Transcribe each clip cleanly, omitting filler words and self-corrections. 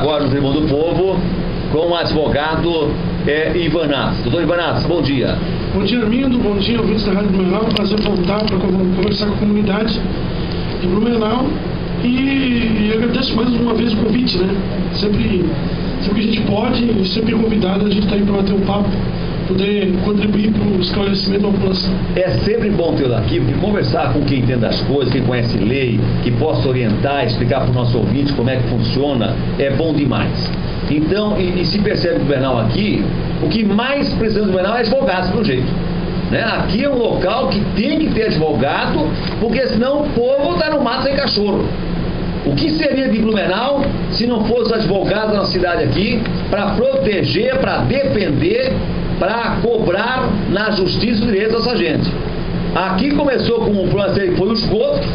agora no Tribunal do Povo com o advogado Ivanaz. Doutor Ivanaz, bom dia. Bom dia, Armindo. Bom dia, ouvintes da Rádio Blumenau. Prazer voltar para conversar com a comunidade de Blumenau. E agradeço mais uma vez o convite, né? Sempre que a gente pode, sempre convidado, a gente está aí para bater um papo, poder contribuir para o esclarecimento da população. É sempre bom tê-lo aqui, porque conversar com quem entende das coisas, quem conhece lei, que possa orientar, explicar para o nosso ouvinte como é que funciona, é bom demais. Então, e se percebe no Blumenau aqui, o que mais precisamos do Blumenau é advogados, pelo jeito. Né? Aqui é um local que tem que ter advogado, porque senão o povo está no mato sem cachorro. O que seria de Blumenau se não fosse advogado na cidade aqui para proteger, para defender, para cobrar na justiça os direitos dessa gente? Aqui começou com um problema que foi o esgoto,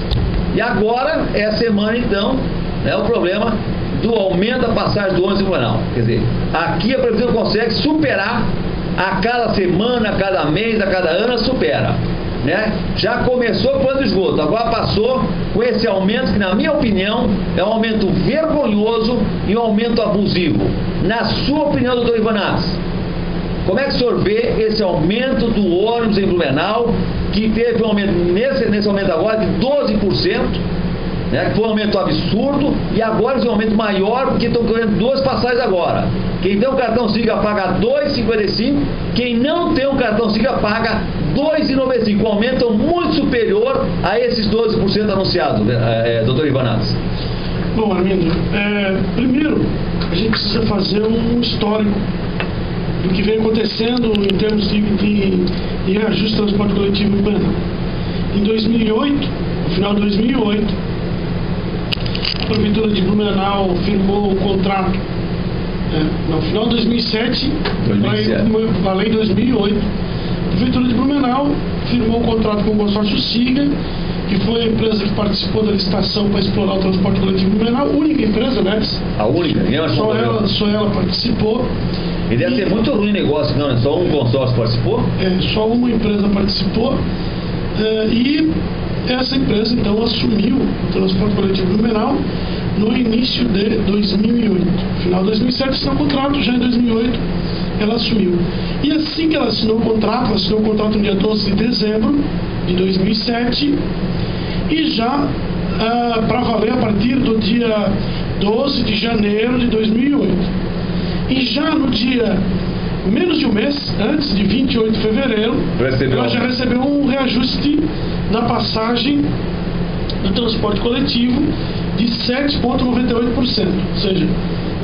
e agora é a semana então, né, o problema do aumento da passagem do ônibus em Blumenau. Quer dizer, aqui a prefeitura consegue superar a cada semana, a cada mês, a cada ano, supera. Né? Já começou com o esgoto, agora passou com esse aumento que, na minha opinião, é um aumento vergonhoso e um aumento abusivo. Na sua opinião, doutor Ivanaz, como é que o senhor vê esse aumento do ônibus em Blumenau, que teve um aumento nesse aumento agora de 12%, né, que foi um aumento absurdo, e agora é um aumento maior, porque estão correndo duas passagens agora. Quem tem um cartão Siga paga R$ 2,55, quem não tem um cartão Siga paga R$ 2,95, um aumento muito superior a esses 12% anunciados, doutor Ivanaz. Bom, Armindo, primeiro a gente precisa fazer um histórico do que vem acontecendo em termos de reajuste do transporte coletivo em Blumenau. Em 2008, no final de 2008, a Prefeitura de Blumenau firmou o contrato. No final de 2007, a lei 2008, a Prefeitura de Blumenau firmou um contrato com o consórcio Siga, que foi a empresa que participou da licitação para explorar o transporte coletivo em Blumenau, única empresa, né? A única? Só ela participou. E deve ser muito ruim o negócio, não, né? Só um consórcio participou? Só uma empresa participou. E essa empresa, então, assumiu o transporte coletivo em Blumenau no início de 2008. Final de 2007 assinou o contrato, já em 2008 ela assumiu. E assim que ela assinou o contrato no dia 12 de dezembro de 2007, e já para valer a partir do dia 12 de janeiro de 2008. E já no dia, menos de um mês antes, de 28 de fevereiro, ela já recebeu um reajuste da passagem do transporte coletivo de 7,98%, ou seja,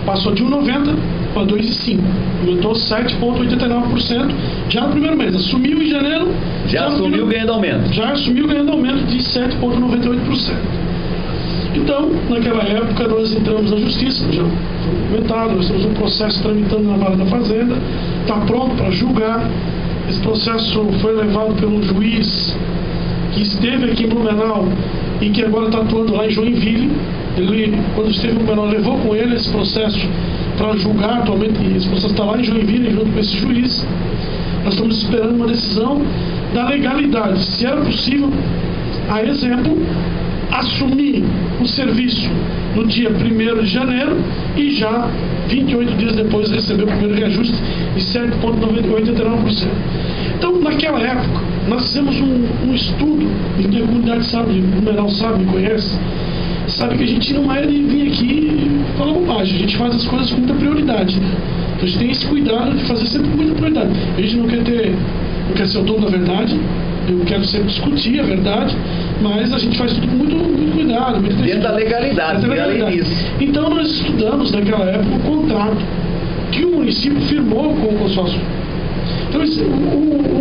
passou de 1,90 para 2,5%, aumentou 7,89% já no primeiro mês. Assumiu em janeiro, já assumiu ganhando aumento. Já assumiu ganhando aumento de 7,98%. Então, naquela época, nós entramos na justiça, já foi comentado, nós temos um processo tramitando na Vara da Fazenda, está pronto para julgar. Esse processo foi levado pelo juiz que esteve aqui em Blumenau e que agora está atuando lá em Joinville. Ele, quando esteve em Blumenau, levou com ele esse processo para julgar atualmente, e esse processo está lá em Joinville, junto com esse juiz. Nós estamos esperando uma decisão da legalidade, se era possível, a exemplo, assumir o serviço no dia 1º de janeiro e já 28 dias depois receber o primeiro reajuste de 7,89%. Então, naquela época, nós fizemos um estudo, e a comunidade sabe, o Blumenau sabe, me conhece, sabe que a gente não é de vir aqui e falar bobagem, a gente faz as coisas com muita prioridade, né? Então a gente tem esse cuidado de fazer sempre com muita prioridade. A gente não quer ser o dono da verdade, eu quero sempre discutir a verdade, mas a gente faz tudo com muito cuidado. Dentro da legalidade. Então nós estudamos naquela época o contrato que o município firmou com o consórcio. Então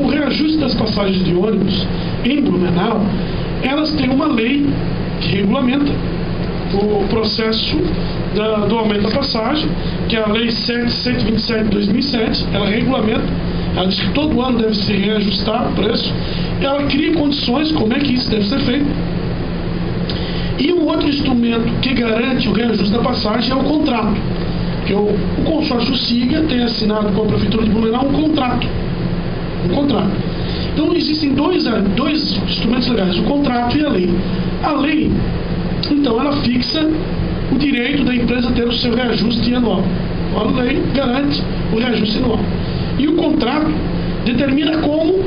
o reajuste das passagens de ônibus em Blumenau, elas têm uma lei que regulamenta o processo do aumento da passagem, que é a Lei 127 de 2007, ela regulamenta, ela diz que todo ano deve se reajustar o preço, ela cria condições, como é que isso deve ser feito. E um outro instrumento que garante o reajuste da passagem é o contrato, que o consórcio Siga tem assinado com a Prefeitura de Blumenau um contrato. Então existem dois instrumentos legais, o contrato e a lei. A lei, então, ela fixa o direito da empresa ter o seu reajuste anual. A lei garante o reajuste anual. E o contrato determina como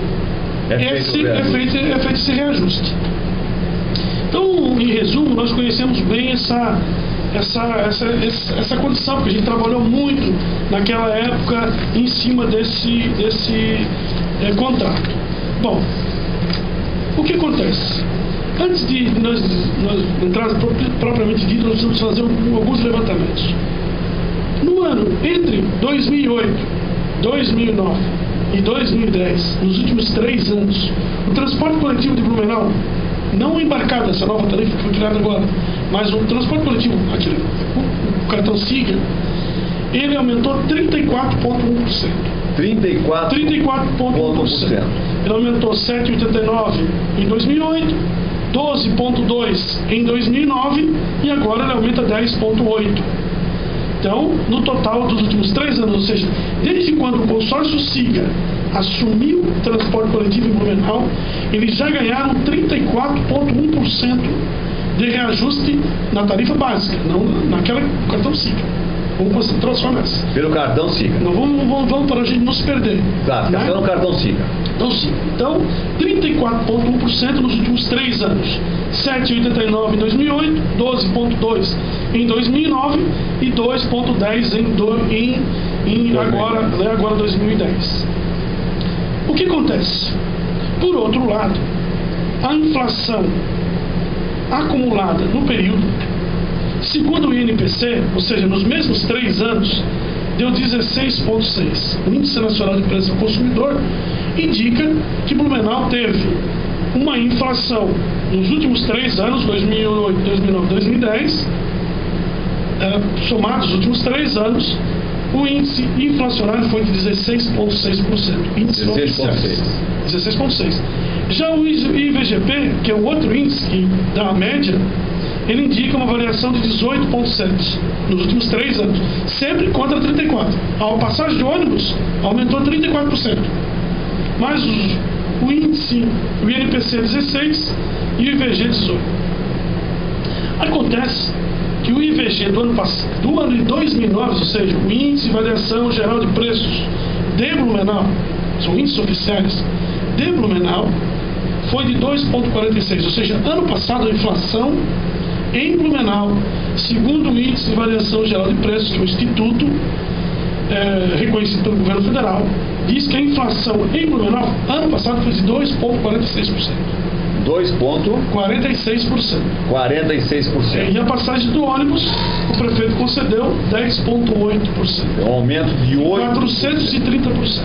é feito esse reajuste. Então, em resumo, nós conhecemos bem essa condição, porque a gente trabalhou muito naquela época em cima desse contrato. Bom, o que acontece? Antes de nós entrarmos propriamente dito, nós vamos fazer alguns levantamentos. No ano entre 2008, 2009 e 2010, nos últimos 3 anos, o transporte coletivo de Blumenau, não embarcado nessa nova tarifa que foi criada agora, mas o transporte coletivo, o cartão SIGA, ele aumentou 34,1%. 34,1%. Ele aumentou 7,89% em 2008, 12,2% em 2009 e agora ele aumenta 10,8%. Então, no total dos últimos 3 anos, ou seja, desde quando o consórcio SIGA assumiu o transporte coletivo em Blumenau, eles já ganharam 34,1% de reajuste na tarifa básica, não naquela cartão SIGA. Vamos transformar essa. Pelo cartão SIGA. Não, vamos para a gente não se perder. Tá, fica só no cartão SIGA. Então, 34,1% nos últimos 3 anos. 7,89% em 2008, 12,2% em 2009 e 2,10% em agora 2010. O que acontece? Por outro lado, a inflação acumulada no período, segundo o INPC, ou seja, nos mesmos 3 anos, deu 16,6%. O Índice Nacional de Preço ao Consumidor indica que Blumenau teve uma inflação nos últimos 3 anos, 2008, 2009, 2010, somados os últimos 3 anos, o índice inflacionário foi de 16,6%. Índice 16,6%. Já o IVGP, que é o outro índice que dá a média, ele indica uma variação de 18,7% nos últimos 3 anos, sempre contra 34%. A passagem de ônibus aumentou 34%. Mas o índice, o INPC 16% e o IVG 18%. Acontece que o IVG do ano de 2009, ou seja, o Índice de Variação Geral de Preços de Blumenau, são índices oficiais de Blumenau, foi de 2,46%, ou seja, ano passado a inflação em Blumenau, segundo o Índice de Variação Geral de Preços, que é o Instituto reconhecido pelo governo federal, diz que a inflação em Blumenau, ano passado, foi de 2,46%. 2,46%. 46%. E a passagem do ônibus, o prefeito concedeu 10,8%. É um aumento de 430%,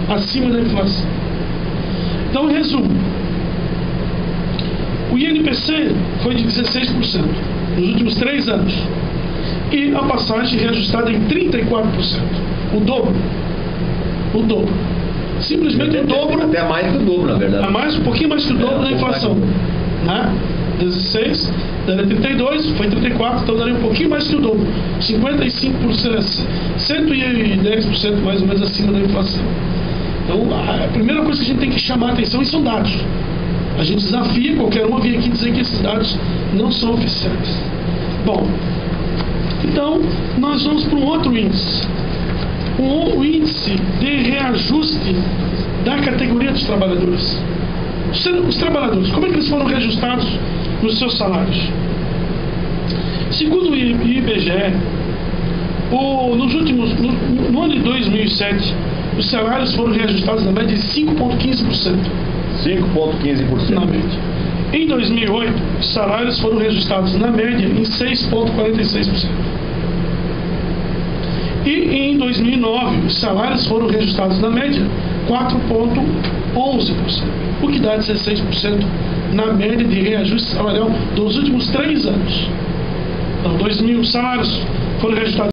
acima da inflação. Então, em resumo, o INPC foi de 16% nos últimos 3 anos. E a passagem reajustada em 34%. O dobro. Simplesmente o dobro. Até mais que o dobro, na verdade. Um pouquinho mais que o dobro da inflação. Né? 16, daria 32, foi 34, então daria um pouquinho mais que o dobro. 55%, 110% mais ou menos acima da inflação. Então, a primeira coisa que a gente tem que chamar a atenção são dados. A gente desafia qualquer um a vir aqui dizer que esses dados não são oficiais. Bom, então nós vamos para um outro índice. O índice de reajuste da categoria dos trabalhadores. Os trabalhadores, como é que eles foram reajustados nos seus salários? Segundo o IBGE, no ano de 2007, os salários foram reajustados na média de 5,15%. 5,15%. Na média. Em 2008, os salários foram reajustados na média em 6,46%. E em 2009, os salários foram reajustados na média 4,11%, o que dá 16% na média de reajuste salarial dos últimos 3 anos. Então, 2.000 salários foram reajustados